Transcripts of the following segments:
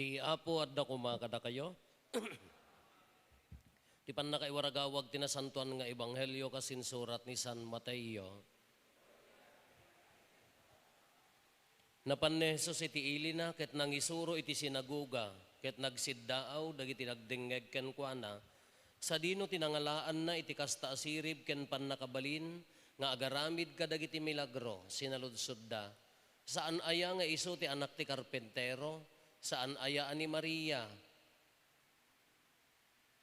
Ti apo at dako makada kayo. Ti pan nakaiwaragawag tinasantuan nga ebanghelyo kasin surat ni San Mateo. Napan ni Jesus iti ili na ket nangisuro iti sinaguga ket nagsiddaaw dagiti nagdengeg ken kuana. Sa dino tinangalaan na iti kasta asirib ken pan nakabalin nga agaramid ka dagiti milagro sinaludsod da. Saan aya nga isu ti anak ti karpentero? Saan aya ni Maria?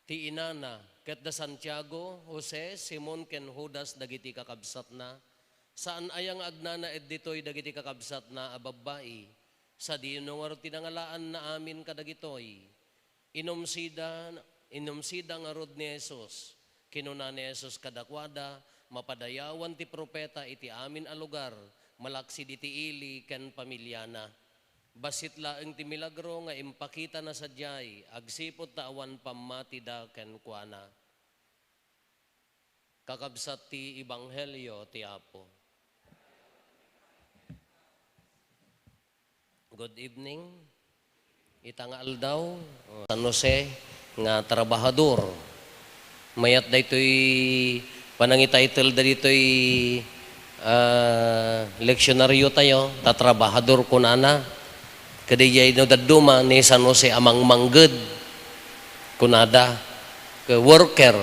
Ti inana, ket da Santiago, Jose, Simon ken Judas dagiti kakabsat na. Saan aya nga agnana ed ditoy dagiti kakabsat na ababbai? Sa dino nga tinangalaan na amin kadagitoy. Inumsida nga rod ni Jesus. Kinuna ni Jesus kadakwada, mapadayawan ti propeta iti amin a lugar, malaksid iti ili ken pamilyana. Basit laeng ti milagro nga impakita na sadyay, agsipot ta awan pamati da ken kuana. Kakabsat ti ebanghelyo ti Apo. Good evening. Itangal daw San Jose nga trabahador. Mayat daytoy panangititle da ditoy leksyonaryo tayo, tatrabahador kunana. Kadiyay no daduma ni San Jose amang mangged kunada ke worker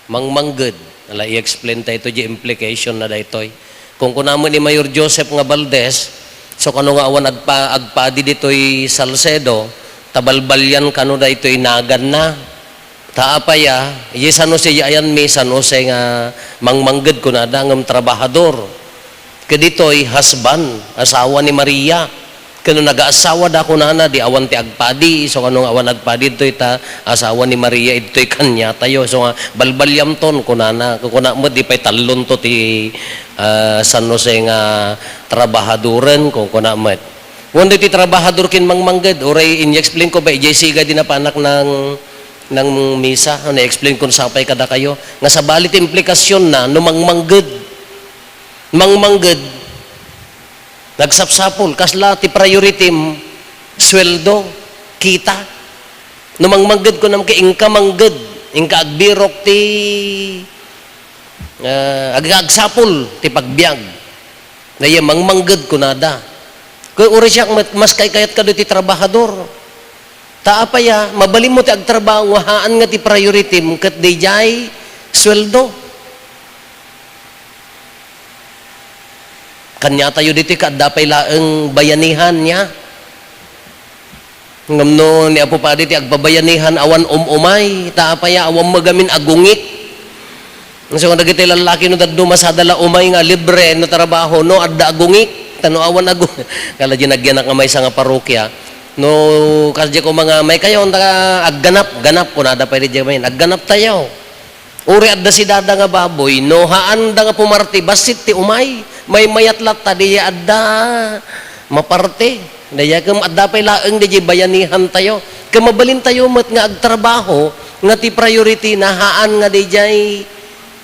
mangged ala i-explain tayo ito di implication na daytoy kung kunamo ni Mayor Joseph nga Valdez so kano nga awan agpadi ditoy Salcedo tabalbalyan kano daytoy nagan na taapaya yi San Jose ayan mi San Jose nga mangged kunada ngam trabahador kaditoy husband asawa ni Maria. Kano nag-aasawa da ko na di awan ti agpadi. So kano awan agpadi ito ita asawa ni Maria ito'y kanya tayo. So balbalyam ton kunana. Kuna mo di pa'y talon to ti San Jose nga trabahaduren kung kuna mo. Wanda ti trabahador kin mangged. Oray in-explain ko ba i-JC din na panak ng misa. Na-explain ko sa pa'y kada kayo. Nga sa balit implikasyon na no mangged. Nagsapsapol, kasla ti priority sweldo, kita. Numangmangged ko naman ingka mangged, ingka agbirok ti agagsapol ti pagbiag. Daya mangmangged ko nada. Kaya uri siya mas kayat ka do ti trabahador. Taapaya, mabalim mo ti agtrabaho, haan nga ti priority mo kat di jay sweldo. Kanya tayo dito kadapay laeng bayanihan niya. Ngamno ni Apo Padi ti agbabayanihan awan umay, taapaya awan magamin agungit. So kung dagiti lalaki no daddo masadala umay nga libre no trabaho no adda agungit, tano awan agungit. Kala di nagyan nga may sa nga parokya. No kasi ko mga may kayo agganap kunada pa di main agganap tayo. Uri adda si dada nga baboy no haan da nga pumarti basit ti umay. May mayatlat ta diya adda maparte diya kem adda pay laeng diya bayanihan tayo kem mabalin tayo met nga agtrabaho nga ti priority na haan nga diya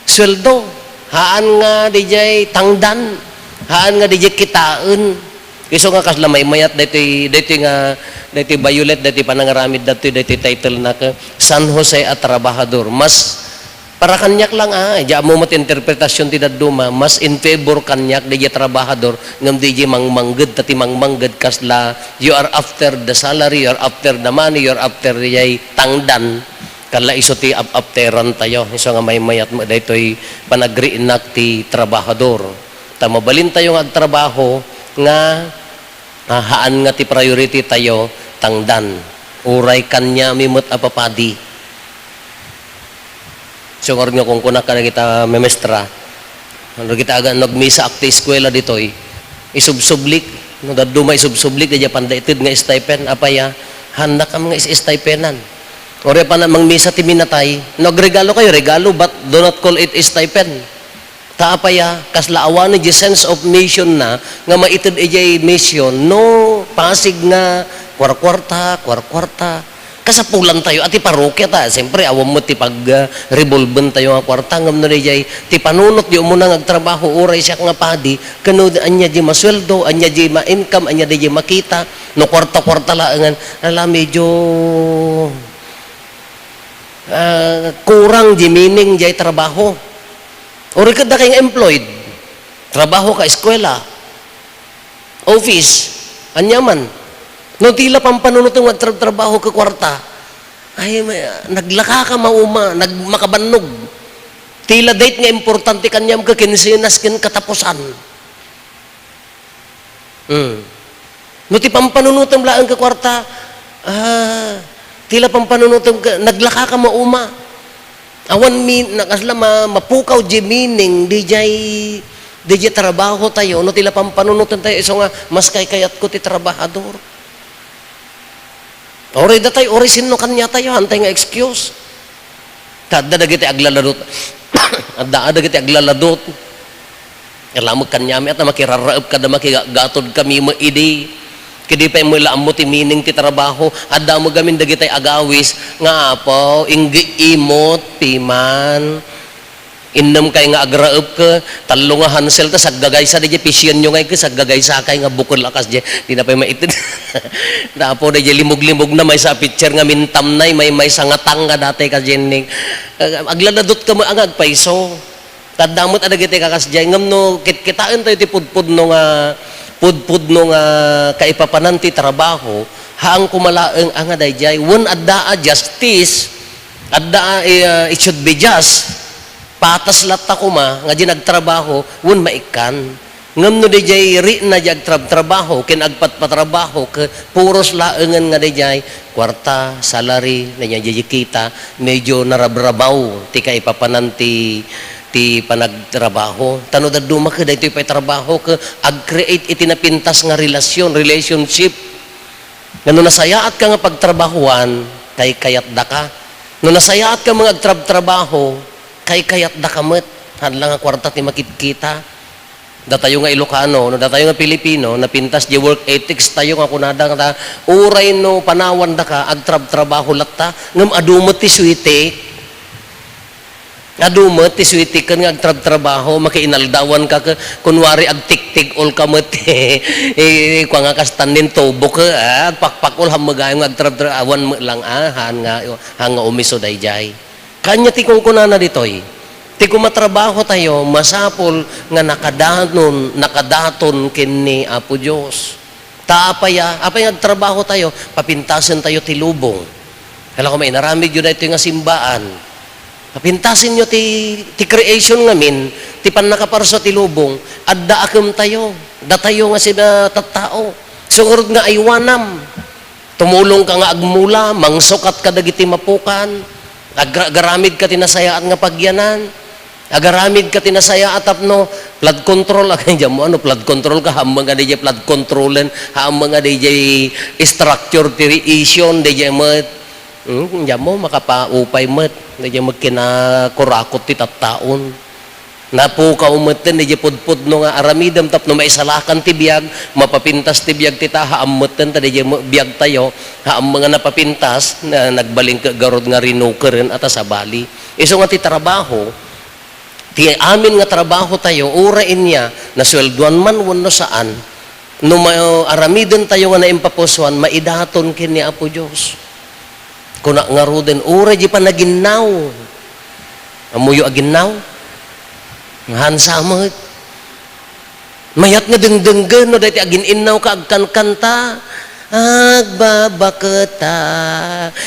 sweldo haan nga diya tangdan haan nga diya kitaen iso nga kasla may mayat daytoy nga daytoy Violet daytoy panangaramid daytoy title na ka San Jose at Trabahador mas para kanyak lang diya mo mat interpretasyon ti daduma mas in favor kanyak diya trabahador ngam diya mangged tati mangged kasla you are after the salary, you are after the money, you are after diya tangdan kala iso ti afteran tayo iso nga may mayat mo daytoy panagriinak ti trabahador ta mabalin tayo nga agtrabaho nga haan nga ti priority tayo tangdan uray kanya mimot apapadi. So nga kung kunak ka na kita memestra, ano kita aga nagmisa akti eskwela ditoy, isubsublik, no daduma isubsublik diya pandaitid nga stipend apaya, handa ka mga stipendan. Ore pa na mangmisa ti minatay, nagregalo kayo regalo but do not call it stipend. Taapaya kasla awan ni sense of mission na nga maitid ijay mission no pasig nga kwarkwarta Kasapulan tayo, ati parokya ta. Siyempre, awam mo ti pag-revolven tayo nga kwarta. Ngam no jay, ti panunot di mo nang agtrabaho, uray siya nga padi, kano anya di masweldo, anya di ma-income, anya di makita, no kwarta-kwarta laangan, medyo kurang di meaning jay trabaho. Uri ka da kayong employed, trabaho ka, eskwela, office, anyaman. No tila pang panunot ng magtrabaho ka kwarta, ay naglaka ka mauma, nagmakabannog. Tila date nga importante kanyam ka kinsinas kin katapusan. No ti pang panunot ng laang ka kwarta, tila pang panunot ng naglaka ka mauma. Awan nakasla mapukaw di meaning di jay trabaho tayo, no tila pang panunutan tayo, iso nga mas kayat ko ti trabahador. Ori datay, ori sino kanya tayo, hantay nga excuse. Kada dagiti aglaladot. Ada dagiti aglaladot. Alamog kanyami at na makiraraap kada makigatod kami maidi. Kidi pa mo ilaan mo ti meaning ti trabaho. Ada mo gamin dagiti agawis. Nga po, inggi imot, piman. Innam kay nga agraep ka, talo nga hansel ta saggagaysa di pisyon nyo ngay ka saggagaysa kay nga bukol lakas di di na pa maitid. Tapo di limog-limog na may sa picture nga mintam nay may sangatang nga dati ka jenning. Agladadot ka mo ang agpaiso. Kadamot ada giti kakas jay ngam no kitaan tayo ti pudpud no nga kaipapanan ti trabaho haang kumalaeng ang adayjay when adda justice adda it should be just patas latta ko nga di nagtrabaho, wun maikan. Ngam no di jay ri na di agtrabaho, kinagpat patrabaho, puros laengan nga di jay, kwarta, salary, na niya di kita, medyo narabrabaw, ti kaipapanan ti panagtrabaho. Tano da duma ka, dahito ipay trabaho ka, ag-create itinapintas nga relationship. Ngano nasayaat ka nga pagtrabahuan, kay kayat da ka. No nasayaat ka mga agtrabaho, kay kayat da kamot hadlang nga kwarta ti makikita datayo nga Ilocano no datayo nga Pilipino napintas di work ethics tayo nga kunada nga uray no panawan da ka agtrabaho latta ngem adumot ti suwite kan nga agtrabaho makiinaldawan ka kunwari agtiktik ol kamot kwa nga kastanin tubo ka pakpakol hamagayon nga agtrabawan lang hanga umiso dayjay. Kanya ti kung kunana ditoy, ti kumatrabaho tayo, masapol nga nakadaton kini Apo Diyos. Apay nagtrabaho tayo, papintasin tayo ti lubong. Kala ko may naramid yun na ito nga simbaan. Papintasin nyo ti creation ngamin, ti panakaparso ti lubong, adda akam tayo, datayo nga sila tattao. Sungurod nga aywanam, tumulong ka nga agmula, mangsukat ka dagiti mapukan, agaramid ka tinasayaan nga pagyanan, agaramid ka tinasayaan tapno flood control flood control ka hamang nga DJ flood controllen hamang nga DJ structure creation DJ met mo makapaupay met DJ magkinakurakot ti tattaon napukaw metten DJ pudpud no nga aramidam tapno maisalakan ti biag mapapintas ti biag ti ta haammetten ta DJ biag tayo haam mga napapintas na nagbaling ka garod nga rinukeren ata sa bali iso nga ti trabaho ti amin nga trabaho tayo urain niya na swelduan man wenno saan no aramiden tayo nga naimpapuswan maidaton kini Apo Dios kuna nga ruden ura di pa naginnaw amuyo aginaw hansa mo mayat nga dengdenggen no dati agin innaw ka agkankanta agbabaketa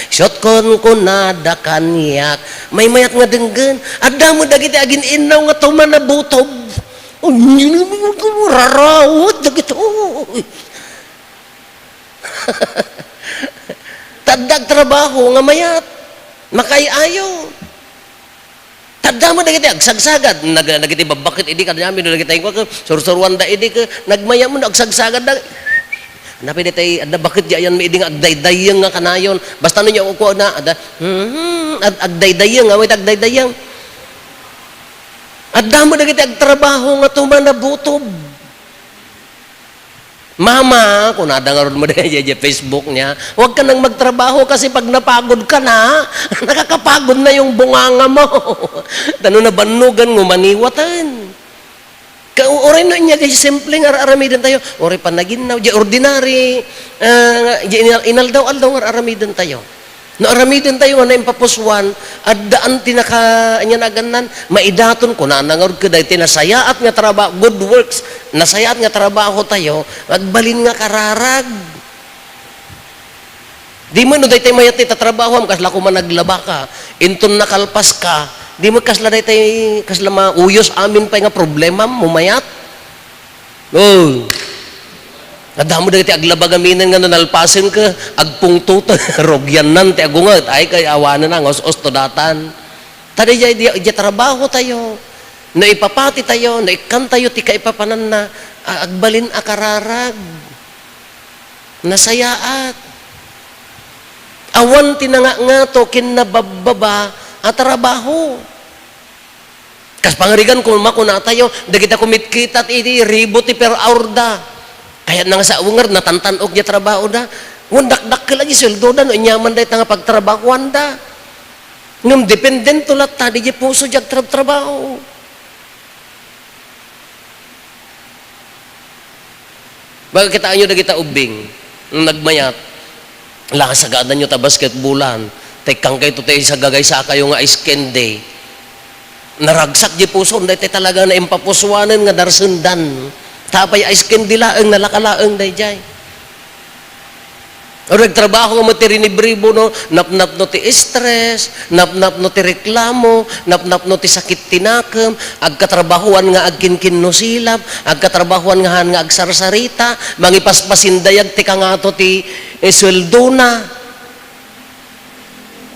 shot kon kunada kanyak may mayat nga denggen adda mo dagiti agin innaw nga tuman na butob rarawot dagito tadag trabaho nga mayat makayayo tadda mo dagiti agsagsagad nagiti babakit idi kadami no dagiti ko sursurwan da idi ka nagmaya mo agsagsagad da napi detay adda bakit di ayan mi idi nga agdaydayeng nga kanayon basta no nya ko na adda agdaydayeng nga wait agdaydayeng adda mo dagiti agtrabaho nga tuman na butob Mama, kung nadangaron mo din dyan Facebook niya, huwag ka nang magtrabaho kasi pag napagod ka na, nakakapagod na yung bunganga mo. Tano na banugan mo, maniwatan. Oray na niya, di simpleng aramidan tayo. Oray panaginaw, di ordinary, inaldaw-aldaw aramidan tayo. No aramidan tayo nga na impapuswan, at daan tinaka, niya naganan, maidaton ko na nangarod ka dahil tinasayaat nga trabaho, good works, nasayaat nga trabaho tayo, magbalin nga kararag. Di mo no dahil tayo mayat tatrabaho, kasla ko man naglaba ka, inton nakalpas ka, di mo kasla dahil tayo, kasla mauyos amin pa nga problema, mumayat. Oh. Nadamo dahil tayo aglaba gaminan nga nalpasin ka, agpungtuta, rogyan nan, tayo agungat, ay kay awanan na, os to datan. Tadi di trabaho tayo, na ipapati tayo, na ikan tayo, tika ipapanan na, agbalin akararag, nasayaat. Awan tinanga nga to, kinabababa, at trabaho. Kas pangarigan, kung makuna tayo, da kita kumit-kita, iti ributi per hour da. Kaya nang sa ungar, natantanog niya trabaho da. Ngundak-dak ka lagi, sweldo da, no, inyaman da itang pagtrabahoan da. Ngam dependent ulat ta, di puso diag trabaho. Baga kita nyo na kita ubing, nagmayat, lakasagadan nyo ta basketbulan, tekang kayo tayo sa gagay sa kayo nga ice candy. Naragsak di puso, dahil tayo talaga na impapuswanan nga darsundan. Tapay ice candy laeng, nalakalaeng dahi jay. O nagtrabaho nga matirinibribo, no, napnap no ti stress, napnap no ti reklamo, napnap no ti sakit tinakam, agkatrabahuan nga agkinkin no silap, agkatrabahuan nga han nga agsarsarita, mangipaspasindayag ti kangato ti sweldo na.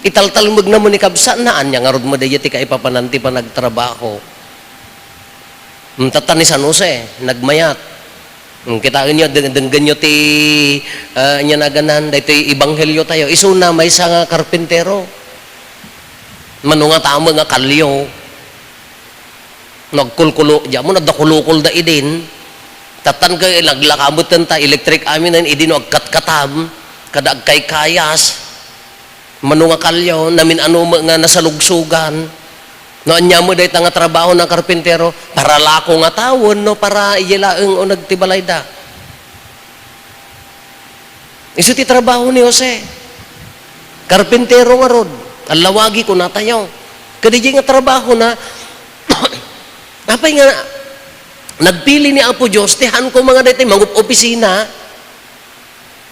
Italtalmag na mo ni kabsaan na, anya nga rod mo dahi ti kaipapananti pa nagtrabaho. Tatan ni San Jose, nagmayat. Kitain nyo, denggan nyo ti nya naganan, dito ibanghelyo tayo. Isuna may isa nga karpintero. Manunga tamo nga kalyo. Nagkulkulo, diyan mo, nagdakulukul da idin. Tatan ka, naglakamutan ta, electric amin na idin, agkat-katam, kadag kay kayas. Manunga kalyo, namin ano nga nasalugsugan. No, anya mo dahil nga trabaho ng karpintero, para lako nga tawon, no, para iyilaeng o nagtibalay da. Iso ti trabaho ni Jose. Karpintero nga rod. Alawagi ko na tayo. Kadiji nga trabaho na, apay nga, nagpili ni Apo Diyos, tihan ko mga dati, mangup opisina,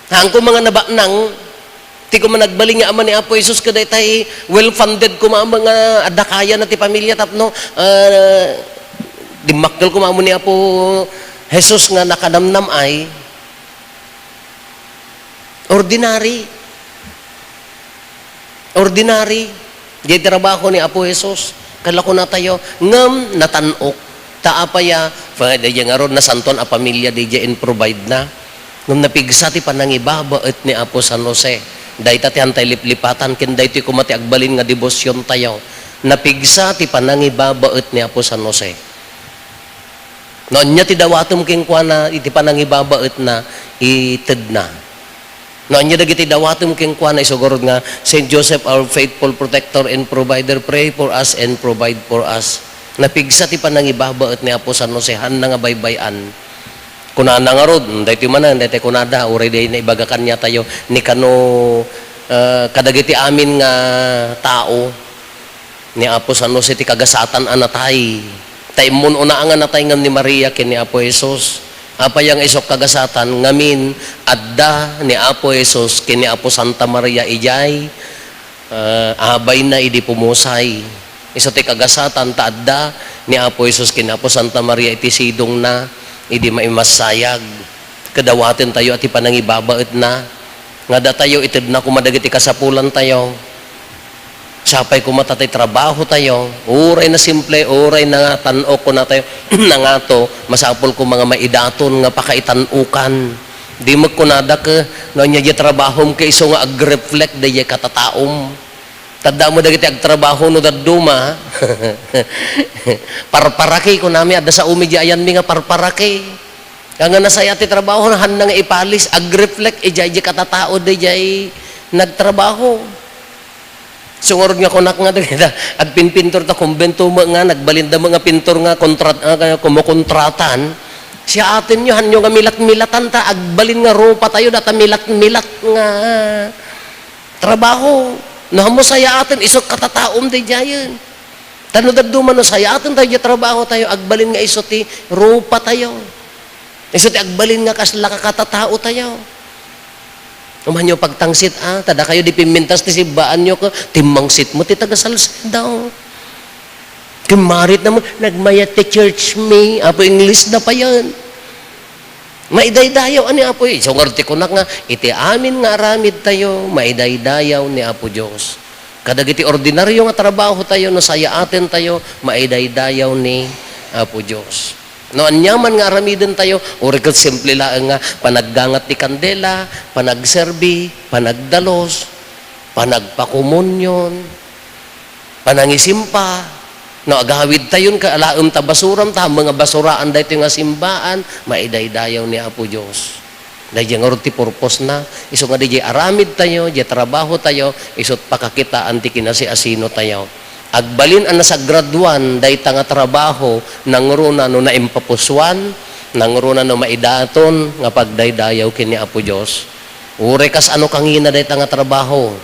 tihan ko mga nabanang, ti ko man nagbaling nga ama ni Apo Jesus kaday tay well-funded ko mga adakaya na ti pamilya tapno dimakdal ko maamo ni Apo Jesus nga nakadamnam ay ordinary di trabaho ni Apo Jesus kalako na tayo ngam natanok taapaya pwede nga ron na santon a pamilya di in provide na ngam napigsa ti panangibabaet ni Apo San Jose. Dahi tatihan tayo liplipatan, kinday ti kumati agbalin nga debosyon tayo. Napigsa ti panangibabaet ni Apo San Jose. Noon niya ti dawatom king kwa na, iti panangibabaet na, ited na. Noon niya dagiti dawatom king kwa na, isugurod nga, Saint Joseph, our faithful protector and provider, pray for us and provide for us. Napigsa ti panangibabaet ni Apo San Jose, han na nga baybayan. Kunana nga rod, dahil manan, dahil kunada, uray dahil na ibagakan niya tayo, ni kano kadagiti amin nga tao, ni Apo San Jose, ti kagasatan anatay. Taimon una nga natay ngam ni Maria kin ni Apo Jesus. Apayang isok kagasatan, ngamin, adda ni Apo Jesus, kin ni Apo Santa Maria ijay, abay na idi pumusay. Iso ti kagasatan, taadda ni Apo Jesus, kin ni Apo Santa Maria iti sidong na, idi maimasayag kadawaten tayo at ipanangibabaet na nga da tayo itid na kumadagiti kasapulan tayo sapay kumatatay trabaho tayo uray na simple uray na tan-o ko na tayo na nga to masapol ko mga maidaton nga pakaitan-ukan di magkunada ka no nya trabahom ka iso nga ag-reflect da katataom tanda mo dagiti agtrabaho no daduma parparaki ko nami adda sa umidya ayan mi nga parparaki Kaya nga nasaya ti trabaho na hanang ipalis, ag-reflect, ijay katatao di jay nagtrabaho. Sungurod nga kunak nga dagita, agpinpintor ta kumbento mo nga, nagbalinda mga pintor nga, kumukontratan, siya atin nyo, hanyo nga milat-milatan ta, agbalin nga rupa tayo, data milat-milat nga trabaho. Nahamo saya atin, isot katataom di jayan. Tanudad duman no, saya atin tayo trabaho tayo, agbalin nga isot ti rupa tayo. Isot ti agbalin nga kasla katatao tayo. Umanyo pagtangsit, tada kayo di pimintas ti sibaan nyo ko, timangsit mo, ti tagasalsid daw. Kimarit na mo, nagmayat ti church me, apo English na pa yan. Maidaydayaw, ani apo eh. So ngarti ko na nga, iti amin nga aramid tayo, maidaydayaw ni Apo Diyos. Kadagiti ordinaryo nga trabaho tayo, no saya atin tayo, maidaydayaw ni Apo Diyos. No, anyaman nga aramidin tayo, uri ka simple lang nga, panaggangat ni kandela, panagserbi, panagdalos, panagpakumunyon, panangisimpa, no, agawid tayon ka, alaam ta basuram ta, mga basuraan dahito nga simbaan, maidaydayaw ni Apo Diyos. Dahil yung ti purpose na, iso nga di aramid tayo, di trabaho tayo, isot pakakitaan ti kinasi-asino tayo. Agbalin ang nasa graduan, dahi nga trabaho, nangruna no naimpapuswan, nangruna no maidaton, nga pagdaydayaw kini Apo Diyos. Ure kas ano kangina dahi nga trabaho,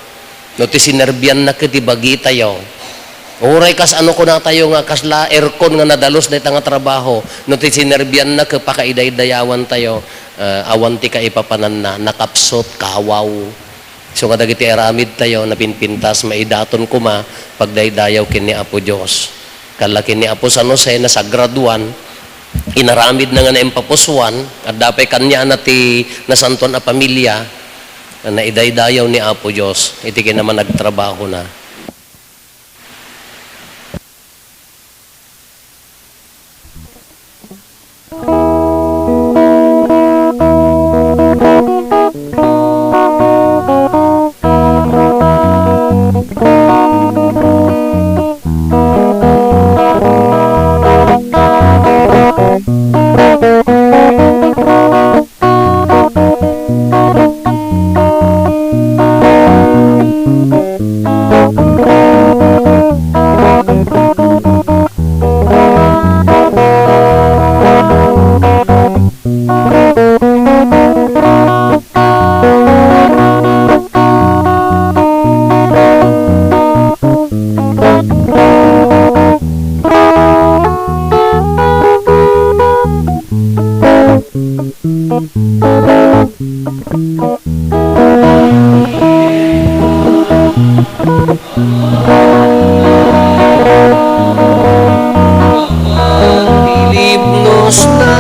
no ti sinerbian na kiti bagi tayo. Ure kas ano ko na tayo nga kasla aircon nga nadalos dahi nga trabaho, no ti sinerbian na kapakaidaydayawan tayo, awan ti kaipapanan na, nakapsot, kawaw. So nga dagiti aramid tayo na pinpintas maidaton kuma pagdaydayaw kini Apo Diyos. Kala kini Apo San Jose na sa graduan inaramid na nga na impapuswan at dapay kanya na ti nasanton a pamilya na idaydayaw ni Apo Diyos. Iti naman nagtrabaho na. Ilibnos na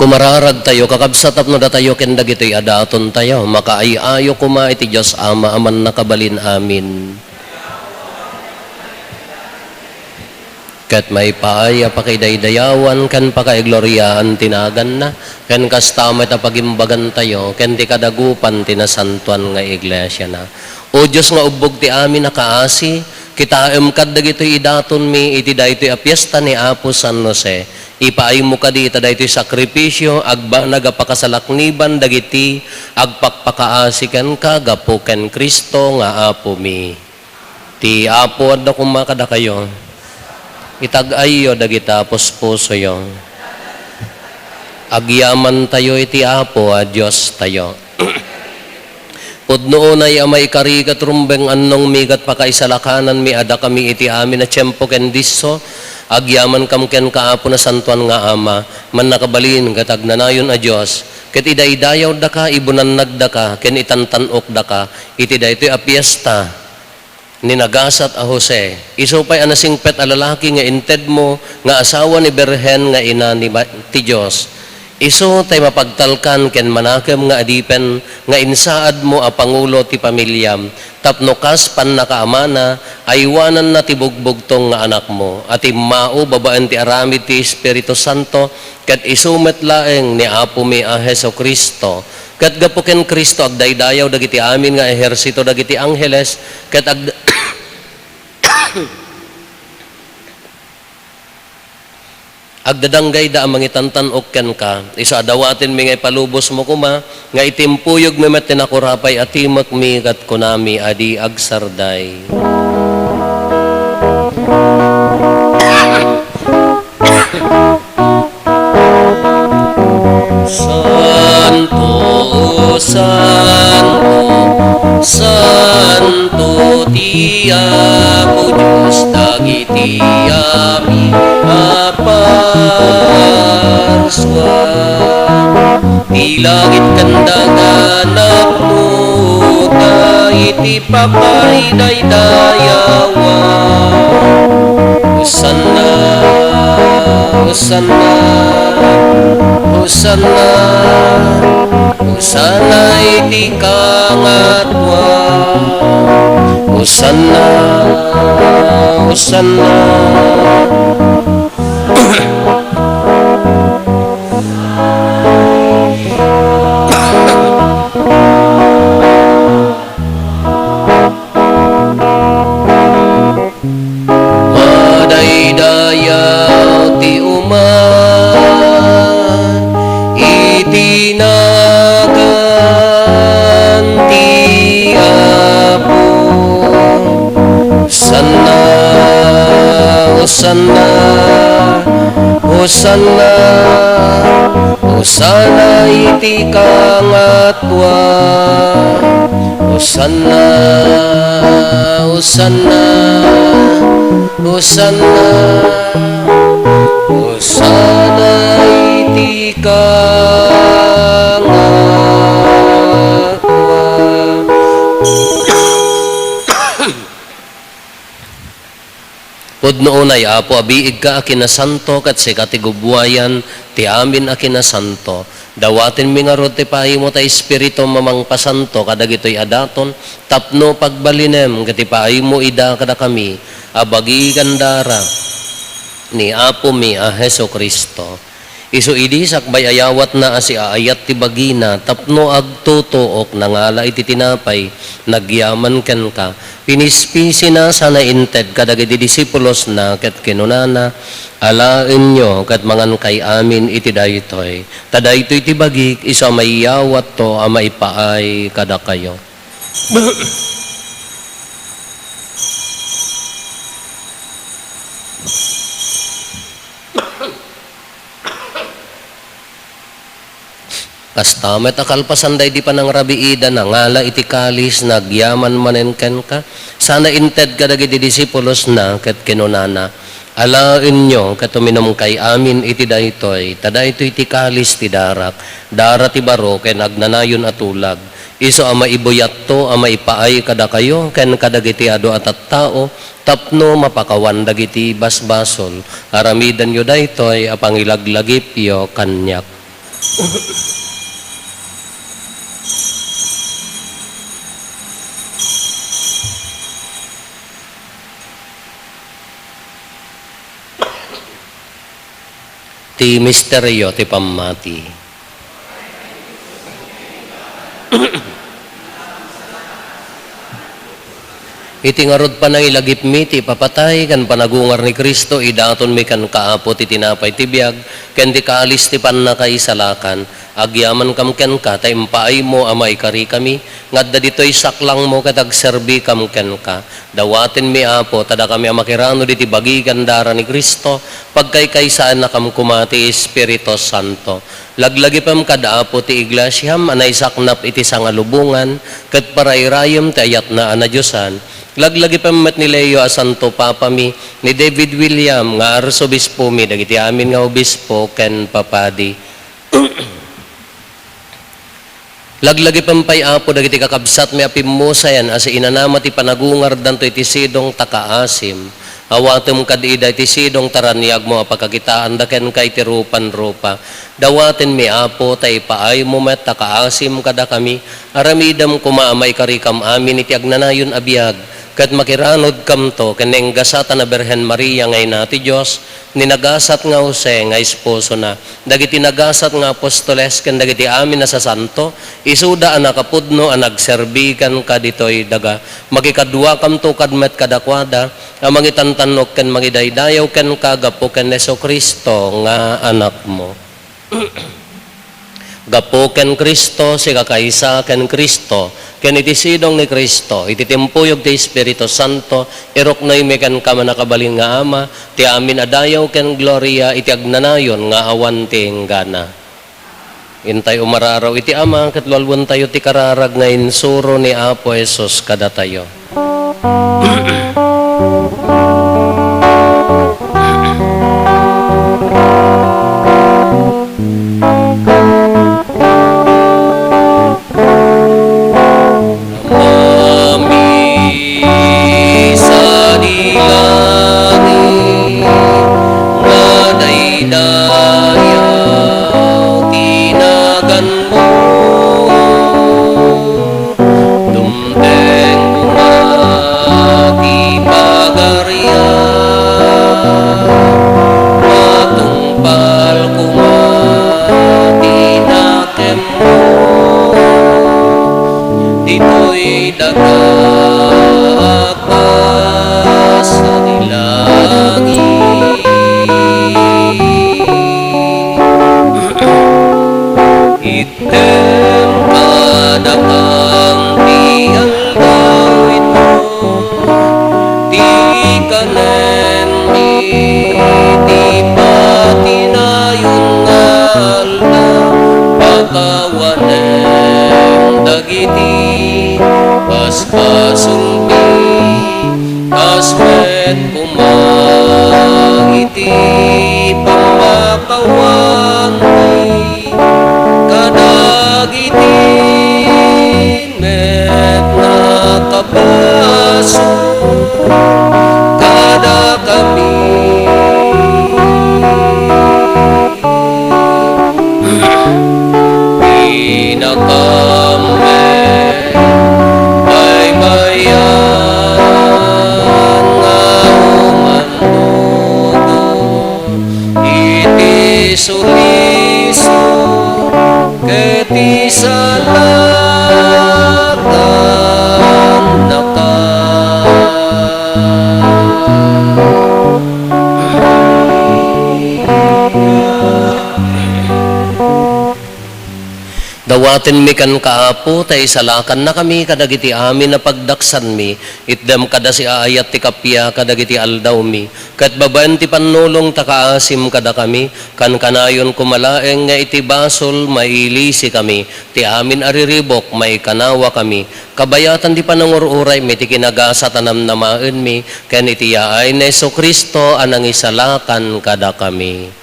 kumararag tayo, kakabsatap no datayo ken dagitoy adaton tayo, makaayayo kuma iti Diyos Ama aman nakabalin amin. Kat may paaya pakidaydayawan kan pakaigloriaan tinagan na, ken kastamay tapagimbagan tayo, ken ti kadagupan tinasantuan nga iglesia na. O Diyos nga ubog ti amin nakaasi, kitaem kad dagitoy idaton mi iti daytoy a piyesta ni Apo San Jose. Ipaay mo ka di ita daytoy sakripisyo, agba nagapakasalakniban dagiti, agpakpakaasikan ka, gapo ken Kristo nga Apo mi. Ti Apo adda kumakada kayo, itag-ayo dagita puspuso yo. Agyaman tayo iti Apo a Diyos tayo. Pudno na amay karigat rumbeng annong migat pakaisalakanan mi ada kami iti amin na tiyempo ken disso agyaman kam ken kaapo na santuan nga ama man nakabalin kat agnanayon a Dios ket idaydayaw da ka ibunannag da ka ken itantanok da ka iti daytoy a piyesta ni nagasat a Jose iso pay anasingpet a lalaki nga inted mo nga asawa ni Berhen nga ina ni ti Dios. Iso tay mapagtalkan ken manakem nga adipen nga insaad mo a pangulo ti pamilyam tapno kas pan nakaamana aywanan na ti bugbugtong nga anak mo at immao babaan ti aramid ti Espiritu Santo ket isumet laeng ni Apo mi a Hesukristo ket gapo ken Kristo agdaydayaw dagiti amin nga ehersito dagiti angheles ket agdadanggay da ang mangitantan ken ka, isa adawatin mi ngay palubos mo kuma, nga itimpuyog mi met tinakurapay at timak mi kat kunami adi agsarday. Santo, Santo, Santo, Tiapo Diyos, dagiti amin aparswa. Di langit kandanganak mo, iti papay daydayawa. Hosanna, Hosanna, Hosanna, Hosanna iti kangatwa. Hosanna, Hosanna. Madaydayaw ti uman itinagan ti Apo. Hosanna, Hosanna, Hosanna, Hosanna iti kangatwa. Hosanna, Hosanna, Hosanna, Hosanna iti kangatwa. Pudno unay Apo abiig ka akina santo kat si katigubwayan ti amin akina santo. Dawatin mi nga rod ti pahimo ta espiritu mamang pasanto kadagitoy adaton tapno pagbalinem ket ti pahimo ida kada kami abagi gandara ni Apo mi a Hesukristo. Isu idi sakbay ayawat na asi aayat ti bagina tapno agtutuok nangala iti tinapay nagyaman ken ka pinispisi na sana inted kadagiti disipulos na ket kinunana alaen nyo ket mangan kay amin iti daytoy tadaytoy ti bagik isu mayawat to a maipaay kada kayo. Kastamet akalpasan day di pa ng rabiida na ngala iti kalis nagyaman manen ken ka sana inted kadagiti disipulos na ket kinunana alaen nyo ket uminom kay amin iti daytoy tadaytoy ti kalis ti darak dara ti baro ken agnanayon atulag iso a maibuyat to a maipaay kada kayo ken kadagiti adu at tao tapno mapakawan dagiti basbasol aramidan yo daytoy a pangilaglagip yo kanyak. Ti misteryo ti pamati. Iti ngarod pa nang ilagip mi ti papatay kan panagungar ni Kristo idaton mi kan kaapo ti tinapay ti biag ken ti kaalis ti pannakaisalakan agyaman kam ken ka tay impaay mo amay kari kami ngadda ditoy saklang mo ket agserbi kam ken ka dawaten mi Apo tada kami a makirano diti bagi gandara ni Kristo pagkaykaysaan na kam kumati Espiritu Santo Laglagi pam kadaapo ti iglasyam, anay saknap iti sangalubungan, kat parayrayam ti ayat na anadyosan. Laglagi pam met ni Leo a Santo Papa mi, ni David William, nga arsobispo mi, dagiti amin nga obispo, ken papadi. Laglagi pampay apo, dagiti kakabsat mi apimusayan, as inanama ti panagungar danto iti sidong takaasim. Awatum kadida iti sidong taranyag mo apagkakitaan daken kay tirupan-rupa. Dawatin mi apo tay paay mo met takaasim kada kami. Aramidam kumaamay karikam amin iti agnanayon abiyag. Kat makiranod kamto keneng gasata na Berhen Maria ngay nati Diyos. Ninagasat nga Jose nga esposo na. Dagiti nagasat nga apostoles ken dagiti amin na sa santo. Isuda ang nakapudno ang nagserbikan ka ditoy daga. Magikadwa kamto kadmet kadakwada. Ang mangitantanok ken mangidaydayaw ken kagapo ken Yesu Kristo nga anak mo. Gapo ken Kristo, si kakaysa ken Kristo, ken iti sidong ni Kristo, iti timpuyog ti Espiritu Santo, iroknoy mi ken kama nakabalin nga Ama, ti amin adayaw ken gloria, iti agnanayon nga awan ti enggana. Intay umararaw iti Ama, katlalwan tayo ti kararag nga insuro ni Apo Jesus kada tayo. Dawatin mi kan kaapo, tay salakan na kami kadagiti amin na pagdaksan mi, itdam kada si aayat ti kapya kadagiti aldaw mi, kat babaen ti panulong takaasim kada kami, kan kanayon kumalaeng nga iti basol mailisi kami, ti amin ariribok may kanawa kami, kabayatan ti panangururay mi ti kinagasa tanam namaen mi, ken iti yaay na Yesu Kristo anang isalakan kada kami.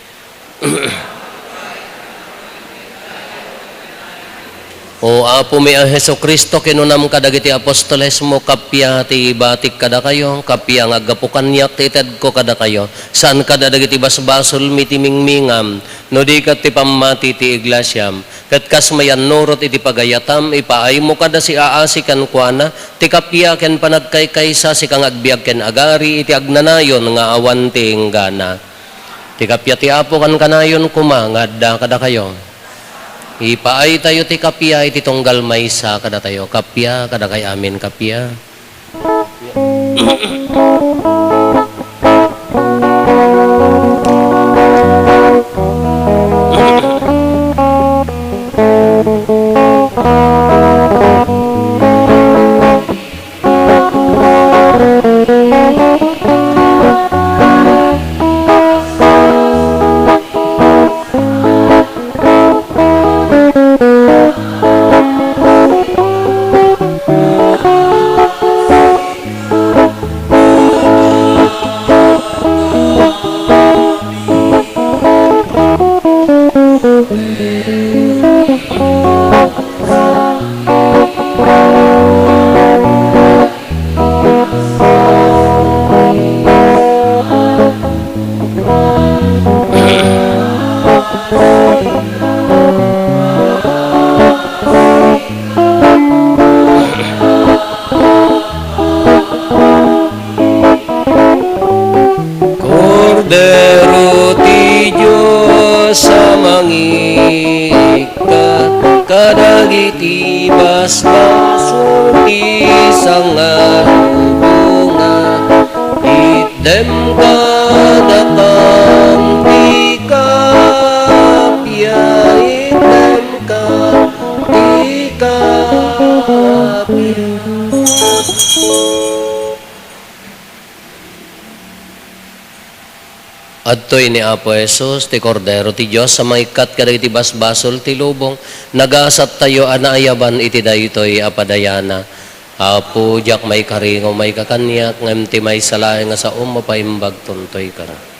O apo mi ang Heso Kristo, kinunam kadagiti apostoles mo, kapya ti batik kada kayo, kapya nga gapukanyak ti ited ko kada kayo, saan kada dagiti basbasol mi ti mingmingam, no di kat ti pamati ti iglasyam, kat kas mayan nurot iti pagayatam, ipaay mo kada si aasikan kuana, ti kapya ken panagkaykaysa si kang agbiag ken agari, iti agnanayon nga awan ti enggana. Ti kapya ti apo kan kanayon kumangad kada kayo. Ipaay tayo ti kapya iti tunggal maysa kada tayo. Kapya kada kay amin kapya. Dero ti Diyos sa mangikat, kadagiti basbaso isang arubunga, item kadakam ti kapya, item ka ti kapya. Adtoy ni Apo Jesus, ti Kordero ti Diyos, sa maikat kadagiti basbasol ti lubong, nagasat tayo anaayaban iti daytoy apadayana. Apo, jak may karingo, may kakanyak, ngem ti may salay nga sa mapaimbag tuntoy ka na.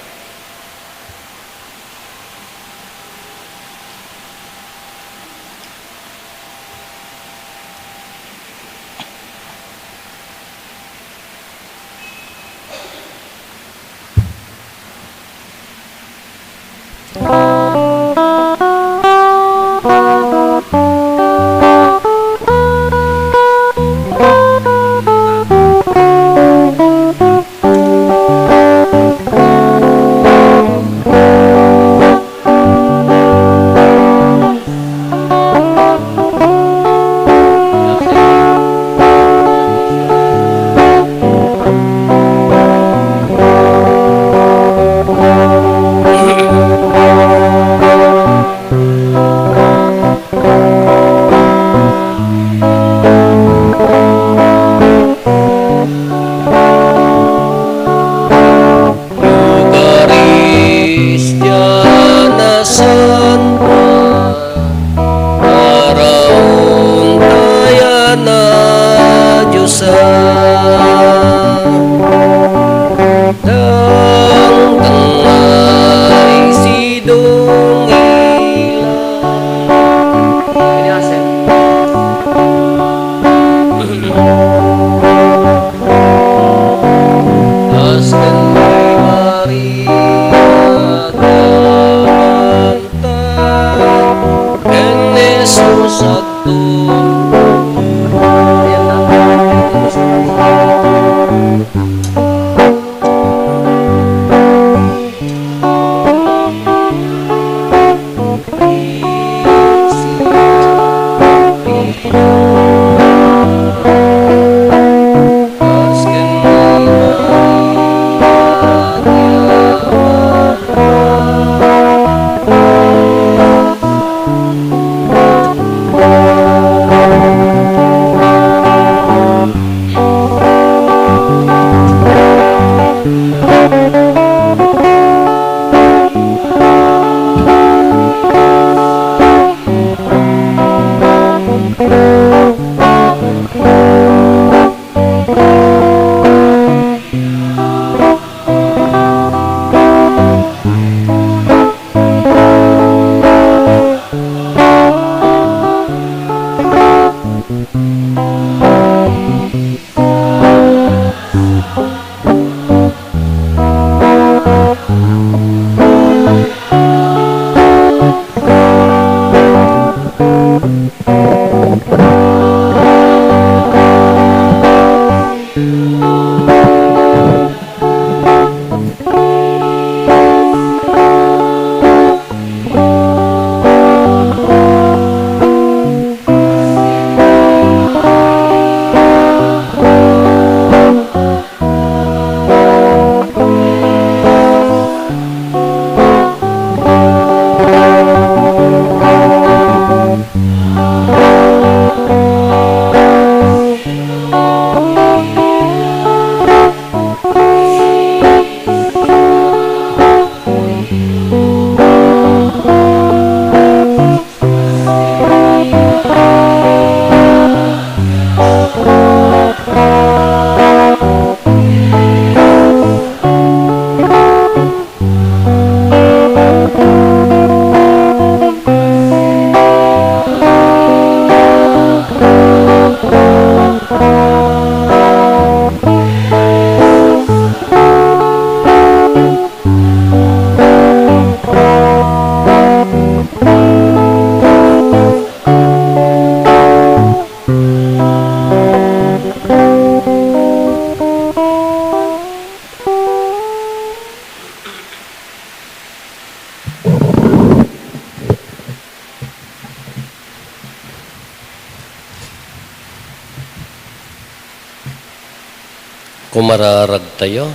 Kumararag tayo.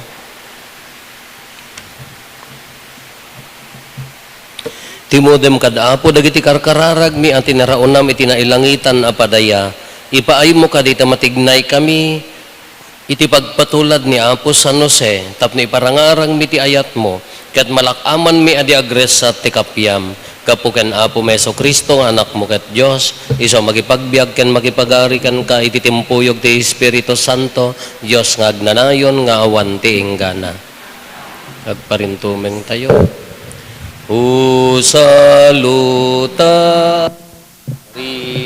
Timodem kadaapo dagiti karkararag mi ang tinaraonam itinailangitan apadaya. Ipaay mo ka dita matignay kami iti pagpatulad ni Apo San Jose tapno iparangarang mi ti ayat mo ket malakaman mi adi agres sa tikapyam kapuken Apo Meso Kristo nga anak mo ket Dios iso magipagbiag ken makipagari kan ka iti timpuyog ti Espiritu Santo Dios nga agnanayon nga awan ti inggana. Agparintumeng tayo. Saluta Ris.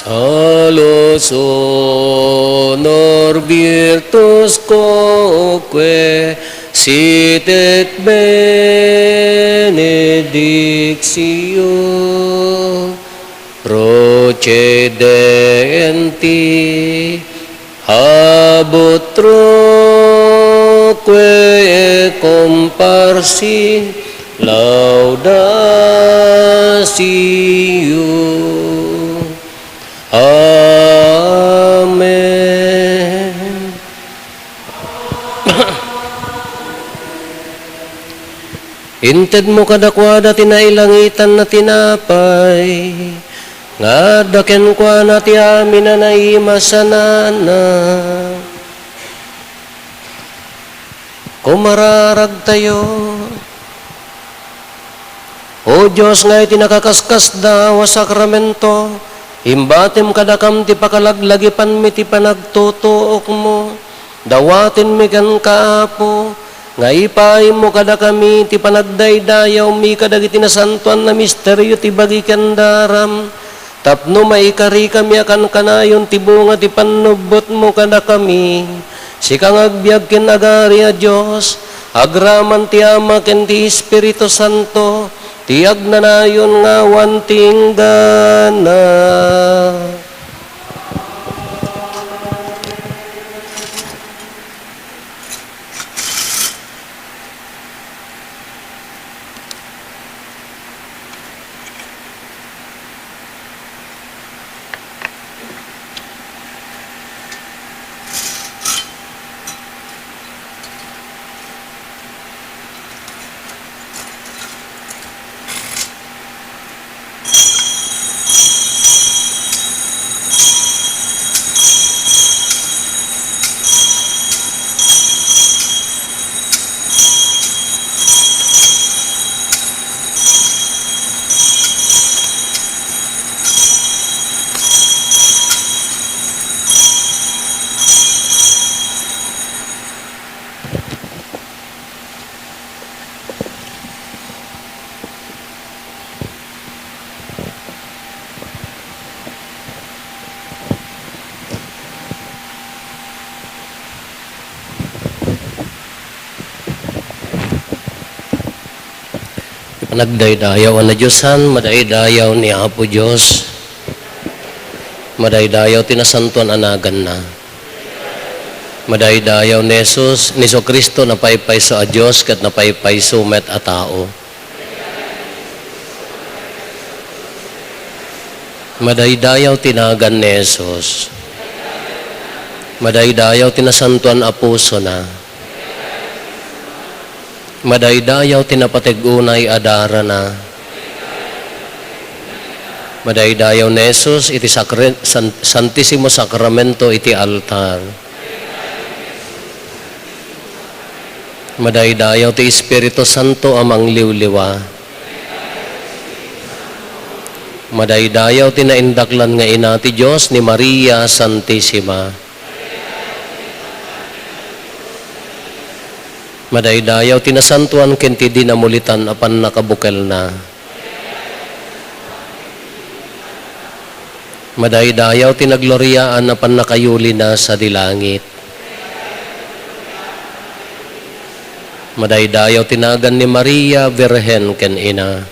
Salus honor virtus quoque sit et benedictio procedenti habut troque comparsi laudatio. Amen. Inted mo kadakwada tinailangitan na tinapay, nga daken kwa na ti amin na naimasanana. Kumararag tayo, O Diyos nga iti nakakaskas daw sakramento, imbatim kadakam ti pakalaglagipan mi ti panagtutuok mo, dawatin mi kan kaapo, nga ipay mo kada kami ti panagdaydayaw mi kadagiti nasantuan na misteryo ti bagikan daram, tapno maikari kami akan kanayon ti bunga ti panubot mo kada kami, sikang agbiag ken agari a Diyos, agraman ti Ama ken ti Espiritu Santo, tiag na nayon nga wanting gana. Nagdaydayaw na Diyosan, madaydayaw ni Apo Diyos, madaydayaw tinasantuan anagan na, madaydayaw ni Jesus, ni Kristo na paypay sa Diyos kat na paypay sumet a tao. Madaydayaw tinagan ni Jesus, madaydayaw tinasantuan a puso na, madaydayaw tinapatig-unay adara na. Madaydayaw ni Jesus iti Santissimo Sacramento iti altar. Madaydayaw ti Espiritu Santo amang liwliwa. Madaydayaw tinaindaklan nga ina ti Diyos ni Maria Santissima. Madaydayaw tinasantuan kenti dinamulitan apan nakabukel na. Madaydayaw tinagloryaan apan nakayuli na sa dilangit. Madaydayaw tinagan ni Maria Virhen ken ina.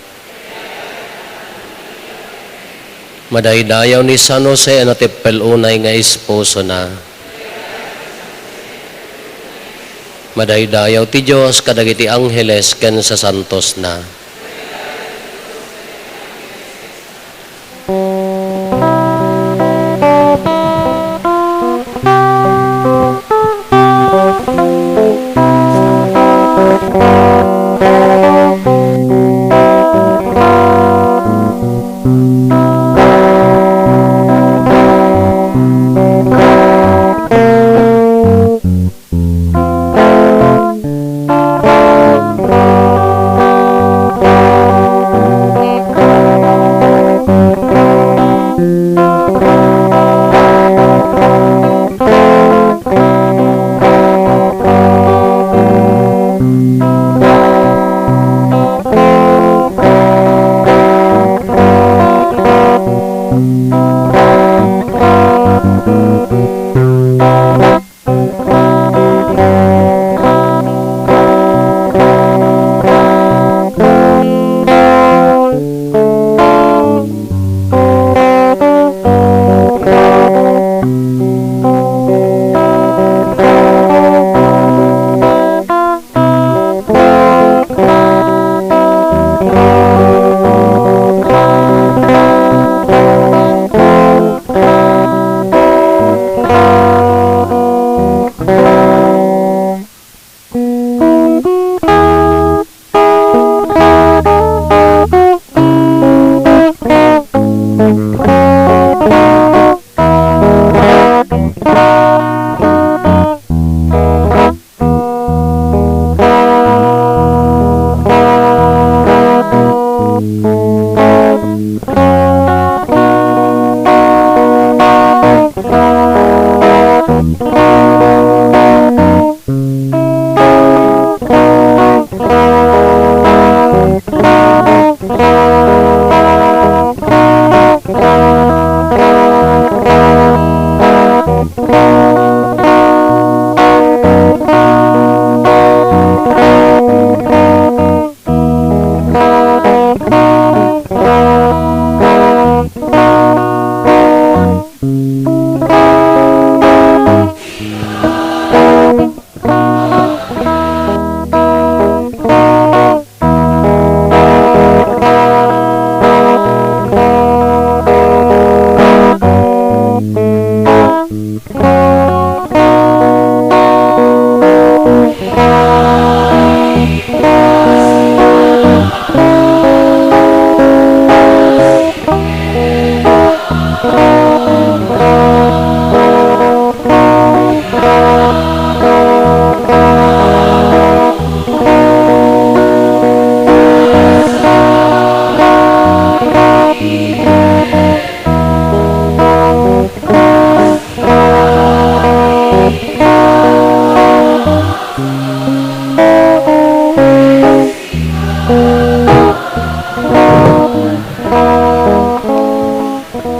Madaydayaw ni San Jose na tippel unay nga esposo na. Madaydayaw ti Diyos kadagiti angheles ken sa santos na.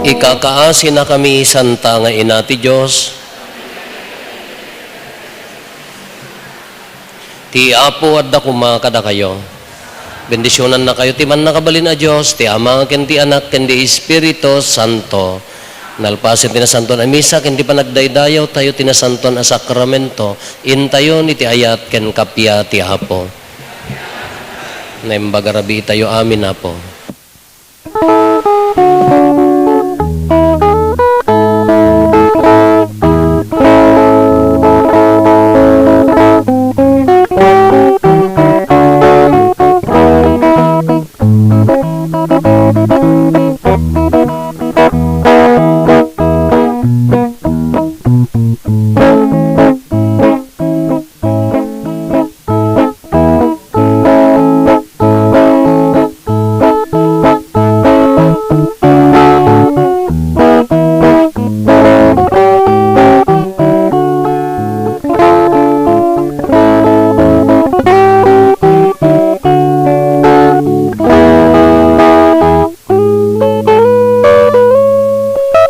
Ikakaasi na kami, Santa nga Ina ti Diyos. Ti Apo at dakuma kada kayo. Bendisyonan na kayo, ti man nakabalin na Diyos, ti Ama, ken ti Anak, ken ti Espiritu Santo. Nalpasin tinasanton a misa, ken ti panagdaydayaw tayo tinasanton a sakramento. Intayon iti ayat ken kapya ti Apo. Naimbagarabi tayo, amin Apo.